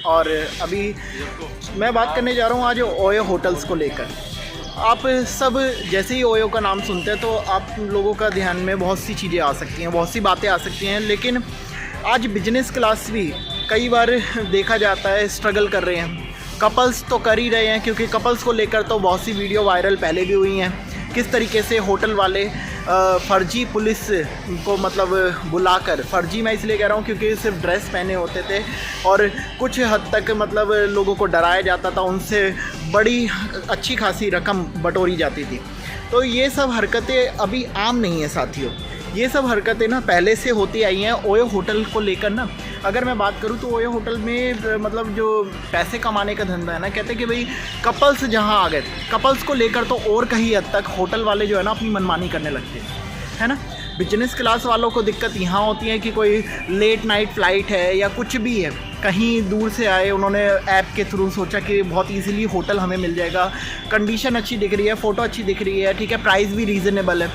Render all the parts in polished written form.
और अभी मैं बात करने जा रहा हूँ आज ओयो होटल्स को लेकर। आप सब जैसे ही ओयो का नाम सुनते हैं तो आप लोगों का ध्यान में बहुत सी चीज़ें आ सकती हैं, बहुत सी बातें आ सकती हैं, लेकिन आज बिजनेस क्लास भी कई बार देखा जाता है स्ट्रगल कर रहे हैं। कपल्स तो कर ही रहे हैं, क्योंकि कपल्स को लेकर तो बहुत सी वीडियो वायरल पहले भी हुई हैं, किस तरीके से होटल वाले फ़र्जी पुलिस को मतलब बुलाकर, फ़र्जी मैं इसलिए कह रहा हूँ क्योंकि सिर्फ ड्रेस पहने होते थे और कुछ हद तक मतलब लोगों को डराया जाता था, उनसे बड़ी अच्छी खासी रकम बटोरी जाती थी। तो ये सब हरकतें अभी आम नहीं है साथियों, ये सब हरकतें ना पहले से होती आई हैं। ओयो होटल को लेकर ना अगर मैं बात करूँ तो ओयो होटल में मतलब जो पैसे कमाने का धंधा है ना, कहते हैं कि भाई कपल्स जहाँ आ गए, कपल्स को लेकर तो और कहीं हद तक होटल वाले जो है ना अपनी मनमानी करने लगते हैं, है ना। बिजनेस क्लास वालों को दिक्कत यहाँ होती है कि कोई लेट नाइट फ़्लाइट है या कुछ भी है, कहीं दूर से आए, उन्होंने ऐप के थ्रू सोचा कि बहुत इजीली होटल हमें मिल जाएगा, कंडीशन अच्छी दिख रही है, फ़ोटो अच्छी दिख रही है, ठीक है, प्राइस भी रीज़नेबल है,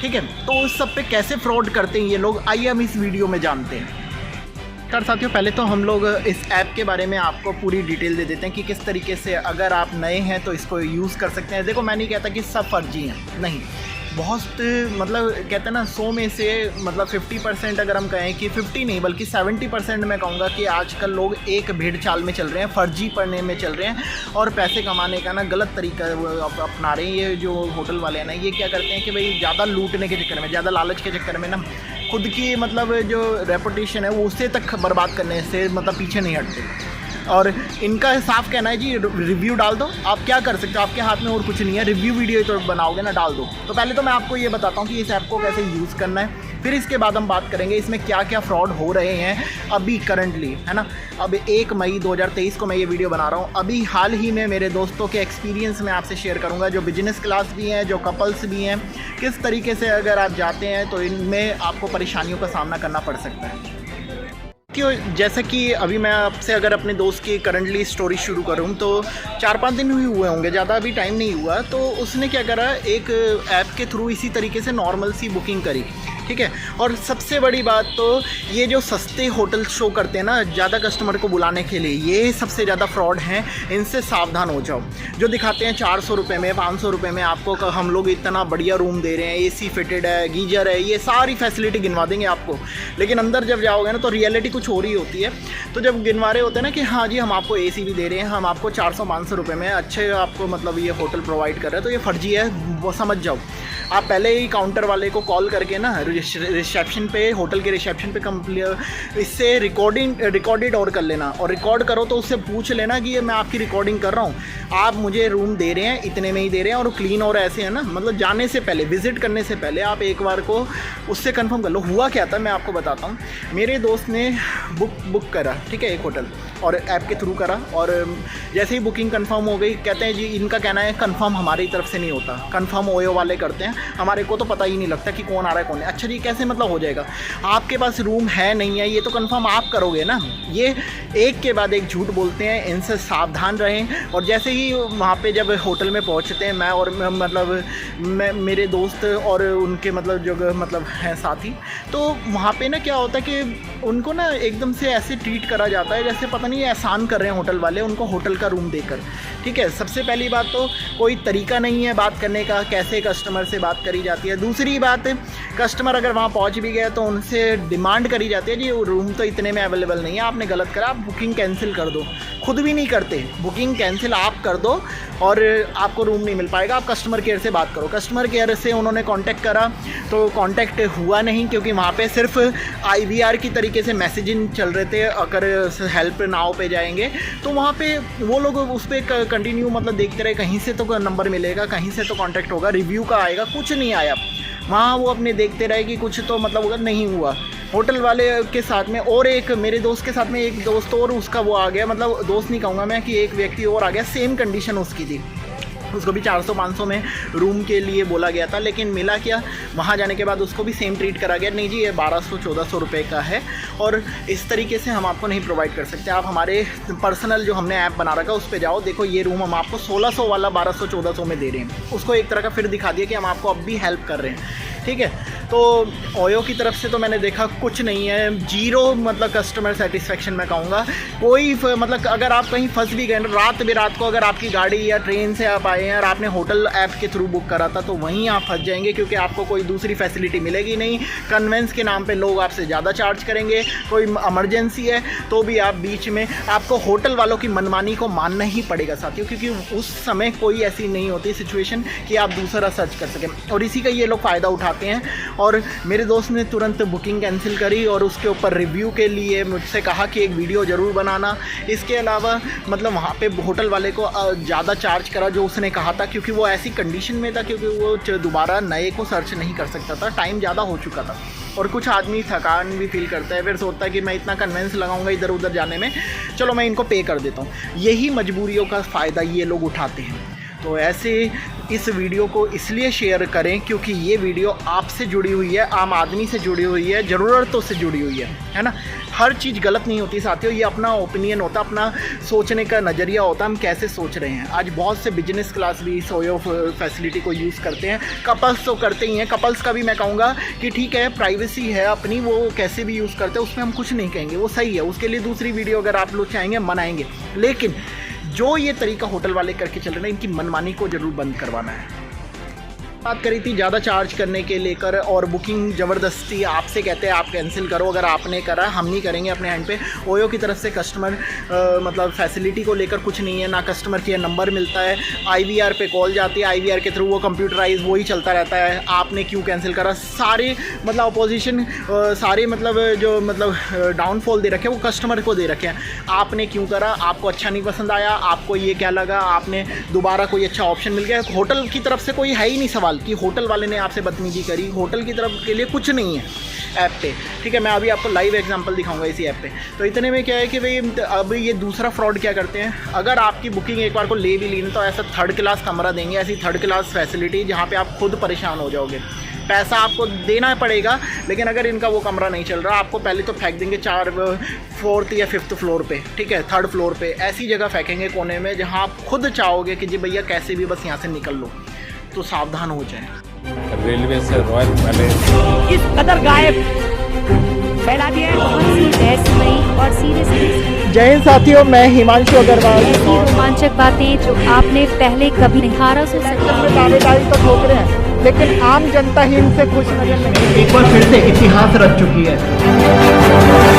ठीक है। तो उस सब पे कैसे फ्रॉड करते हैं ये लोग, आइए हम इस वीडियो में जानते हैं। कर साथियों, पहले तो हम लोग इस ऐप के बारे में आपको पूरी डिटेल दे देते हैं कि किस तरीके से अगर आप नए हैं तो इसको यूज़ कर सकते हैं। देखो, मैं नहीं कहता कि सब फर्जी हैं, नहीं, बहुत मतलब कहते हैं ना 100 में से मतलब 50% अगर हम कहें कि 50 नहीं बल्कि 70% मैं कहूँगा कि आजकल लोग एक भेड़ चाल में चल रहे हैं, फर्जी पढ़ने में चल रहे हैं और पैसे कमाने का ना गलत तरीका अपना रहे हैं। ये जो होटल वाले हैं ना, ये क्या करते हैं कि भाई ज़्यादा लूटने के चक्कर में, ज़्यादा लालच के चक्कर में ना खुद की मतलब जो रेपुटेशन है वो उससे तक बर्बाद करने से मतलब पीछे नहीं हटते। और इनका साफ कहना है जी रिव्यू डाल दो, आप क्या कर सकते हो, आपके हाथ में और कुछ नहीं है, रिव्यू वीडियो तो बनाओगे ना, डाल दो। तो पहले तो मैं आपको ये बताता हूँ कि इस ऐप को कैसे यूज़ करना है, फिर इसके बाद हम बात करेंगे इसमें क्या क्या फ्रॉड हो रहे हैं अभी करंटली, है ना। अब 1 मई 2023 को मैं ये वीडियो बना रहा हूँ, अभी हाल ही में मेरे दोस्तों के एक्सपीरियंस में आपसे शेयर करूँगा, जो बिजनेस क्लास भी हैं, जो कपल्स भी हैं, किस तरीके से अगर आप जाते हैं तो इनमें आपको परेशानियों का सामना करना पड़ सकता है। क्यों, जैसा कि अभी मैं आपसे अगर अपने दोस्त की करंटली स्टोरी शुरू करूं तो 4-5 दिन ही हुए होंगे, ज़्यादा अभी टाइम नहीं हुआ। तो उसने क्या करा, एक ऐप के थ्रू इसी तरीके से नॉर्मल सी बुकिंग करी, ठीक है। और सबसे बड़ी बात तो ये जो सस्ते होटल शो करते हैं ना ज़्यादा कस्टमर को बुलाने के लिए, ये सबसे ज़्यादा फ्रॉड हैं, इनसे सावधान हो जाओ। जो दिखाते हैं 400 रुपये में, 500 रुपये में आपको हम लोग इतना बढ़िया रूम दे रहे हैं, AC फिटेड है, गीजर है, ये सारी फैसिलिटी गिनवा देंगे आपको, लेकिन अंदर जब जाओगे ना तो रियलिटी कुछ हो रही होती है। तो जब गिनवा रहे होते हैं ना कि हाँ जी हम आपको AC भी दे रहे हैं, हम आपको 400-500 रुपये में अच्छे आपको मतलब ये होटल प्रोवाइड कर रहे हैं, तो ये फर्जी है, वो समझ जाओ। आप पहले ही काउंटर वाले को कॉल करके ना रिसेप्शन पे, होटल के रिसेप्शन पे इससे रिकॉर्डेड और कर लेना, और रिकॉर्ड करो तो उससे पूछ लेना कि ये मैं आपकी रिकॉर्डिंग कर रहा हूँ, आप मुझे रूम दे रहे हैं, इतने में ही दे रहे हैं और क्लीन और ऐसे है ना। मतलब जाने से पहले, विज़िट करने से पहले आप एक बार को उससे कंफर्म कर लो। हुआ क्या था मैं आपको बताता हूँ। मेरे दोस्त ने बुक करा, ठीक है, एक होटल, और ऐप के थ्रू करा, और जैसे ही बुकिंग कंफर्म हो गई, कहते हैं जी इनका कहना है कंफर्म हमारी तरफ से नहीं होता, कंफर्म ओयो वाले करते हैं, हमारे को तो पता ही नहीं लगता कि कौन आ रहा है कौन है। अच्छा जी, कैसे मतलब हो जाएगा, आपके पास रूम है नहीं है, ये तो कंफर्म आप करोगे ना। ये एक के बाद एक झूठ बोलते हैं, इनसे सावधान रहें। और जैसे ही वहाँ पे जब होटल में पहुँचते हैं, मैं और मैं मेरे दोस्त और उनके मतलब जो मतलब हैं साथी, तो वहाँ पे ना क्या होता है कि उनको ना एकदम से ऐसे ट्रीट करा जाता है जैसे पता नहीं एहसान कर रहे हैं होटल वाले उनको होटल का रूम देकर, ठीक है। सबसे पहली बात तो कोई तरीका नहीं है बात करने का, कैसे कस्टमर से बात करी जाती है। दूसरी बात, कस्टमर अगर वहाँ पहुँच भी गया तो उनसे डिमांड करी जाती है जी रूम तो इतने में अवेलेबल नहीं है, आपने गलत करा, आप बुकिंग कैंसिल कर दो। खुद भी नहीं करते, बुकिंग कैंसिल आप कर दो और आपको रूम नहीं मिल पाएगा, आप कस्टमर केयर से बात करो। कस्टमर केयर से उन्होंने कांटेक्ट करा तो कांटेक्ट हुआ नहीं, क्योंकि वहाँ पे सिर्फ IVR की तरीके से मैसेजिंग चल रहे थे। अगर हेल्प नाउ पे जाएंगे तो वहाँ पे वो लोग उस पर कंटिन्यू मतलब देखते रहे, कहीं से तो नंबर मिलेगा, कहीं से तो कांटेक्ट होगा, रिव्यू का आएगा, कुछ नहीं आया। वहाँ वो अपने देखते रहे कि कुछ तो मतलब होगा, नहीं हुआ। होटल वाले के साथ में और एक मेरे दोस्त के साथ में एक दोस्त और उसका वो आ गया, मतलब दोस्त नहीं कहूँगा मैं, कि एक व्यक्ति और आ गया, सेम कंडीशन उसकी थी, उसको भी 400-500 में रूम के लिए बोला गया था, लेकिन मिला क्या, वहाँ जाने के बाद उसको भी सेम ट्रीट करा गया, नहीं जी ये 1200-1400 रुपये का है और इस तरीके से हम आपको नहीं प्रोवाइड कर सकते। आप हमारे पर्सनल जो हमने ऐप बना रखा उस पर जाओ, देखो ये रूम हम आपको 1600 वाला 1200-1400 में दे रहे हैं। उसको एक तरह का फिर दिखा दिया कि हम आपको अब भी हेल्प कर रहे हैं, ठीक है। तो ओयो की तरफ से तो मैंने देखा कुछ नहीं है, जीरो मतलब कस्टमर सेटिस्फेक्शन मैं कहूँगा। कोई मतलब अगर आप कहीं फंस भी गए रात बेरात को, अगर आपकी गाड़ी या ट्रेन से आप आए हैं और आपने होटल ऐप के थ्रू बुक करा था, तो वहीं आप फंस जाएंगे, क्योंकि आपको कोई दूसरी फैसिलिटी मिलेगी नहीं। कन्वेंस के नाम पे लोग आपसे ज़्यादा चार्ज करेंगे, कोई इमरजेंसी है तो भी आप बीच में, आपको होटल वालों की मनमानी को मानना ही पड़ेगा साथियों, क्योंकि उस समय कोई ऐसी नहीं होती सिचुएशन कि आप दूसरा सर्च कर सकें, और इसी का ये लोग फ़ायदा उठाते हैं। और मेरे दोस्त ने तुरंत बुकिंग कैंसिल करी और उसके ऊपर रिव्यू के लिए मुझसे कहा कि एक वीडियो ज़रूर बनाना। इसके अलावा मतलब वहाँ पे होटल वाले को ज़्यादा चार्ज करा जो उसने कहा था, क्योंकि वो ऐसी कंडीशन में था क्योंकि वो दोबारा नए को सर्च नहीं कर सकता था, टाइम ज़्यादा हो चुका था। और कुछ आदमी थकान भी फील करता है, फिर सोचता है कि मैं इतना कन्वेंस लगाऊंगा इधर उधर जाने में, चलो मैं इनको पे कर देता हूँ। यही मजबूरियों का फ़ायदा ये लोग उठाते हैं। तो ऐसे इस वीडियो को इसलिए शेयर करें क्योंकि ये वीडियो आपसे जुड़ी हुई है, आम आदमी से जुड़ी हुई है, ज़रूरतों से जुड़ी हुई है ना। हर चीज़ गलत नहीं होती साथियों, ये अपना ओपिनियन होता, अपना सोचने का नज़रिया होता, हम कैसे सोच रहे हैं। आज बहुत से बिजनेस क्लास भी इस ओयो फैसिलिटी को यूज़ करते हैं, कपल्स तो करते ही हैं। कपल्स का भी मैं कहूँगा कि ठीक है, प्राइवेसी है अपनी, वो कैसे भी यूज़ करते हैं उसमें हम कुछ नहीं कहेंगे, वो सही है, उसके लिए दूसरी वीडियो अगर आप लोग चाहेंगे मनाएंगे। लेकिन जो ये तरीका होटल वाले करके चल रहे हैं, इनकी मनमानी को ज़रूर बंद करवाना है। बात करी थी ज़्यादा चार्ज करने के लेकर, और बुकिंग ज़बरदस्ती आपसे कहते हैं आप कैंसिल करो, अगर आपने करा हम नहीं करेंगे अपने हैंड पे। ओयो की तरफ से कस्टमर मतलब फैसिलिटी को लेकर कुछ नहीं है, ना कस्टमर केयर नंबर मिलता है, IVR पे कॉल जाती है, IVR के थ्रू वो कंप्यूटराइज वही चलता रहता है, आपने क्यों कैंसिल करा। सारे मतलब अपोजिशन सारे मतलब जो मतलब डाउनफॉल दे रखे हैं वो कस्टमर को दे रखे हैं। आपने क्यों करा, आपको अच्छा नहीं पसंद आया, आपको ये क्या लगा, आपने दोबारा कोई अच्छा ऑप्शन मिल गया। होटल की तरफ से कोई है ही नहीं सवाल कि होटल वाले ने आपसे बदतमीजी करी, होटल की तरफ के लिए कुछ नहीं है ऐप पे। ठीक है, मैं अभी आपको लाइव एग्जांपल दिखाऊंगा इसी ऐप पे। तो इतने में क्या है कि भाई अब ये दूसरा फ्रॉड क्या करते हैं, अगर आपकी बुकिंग एक बार को ले भी ली तो ऐसा थर्ड क्लास कमरा देंगे, ऐसी थर्ड क्लास फैसिलिटी जहाँ पे आप खुद परेशान हो जाओगे। पैसा आपको देना पड़ेगा, लेकिन अगर इनका वो कमरा नहीं चल रहा, आपको पहले तो फेंक देंगे 4th या 5th फ्लोर पे, ठीक है, 3rd फ्लोर पे, ऐसी जगह फेंकेंगे कोने में जहाँ आप खुद चाहोगे कि जी भैया कैसे भी बस यहाँ से निकल लो। तो सावधान हो जाएं। रेलवे से रॉयल पैलेस इस कदर गायब फैला दिया और सीरियसली। जय हिंद साथियों, मैं हिमांशु अग्रवाल। ऐसी रोमांचक बातें जो आपने पहले कभी नहीं। 1870 में दावेदारी तो ठोक रहे हैं, लेकिन आम जनता ही इनसे खुश नजर नहीं। एक बार फिर से इतिहास रच चुकी है।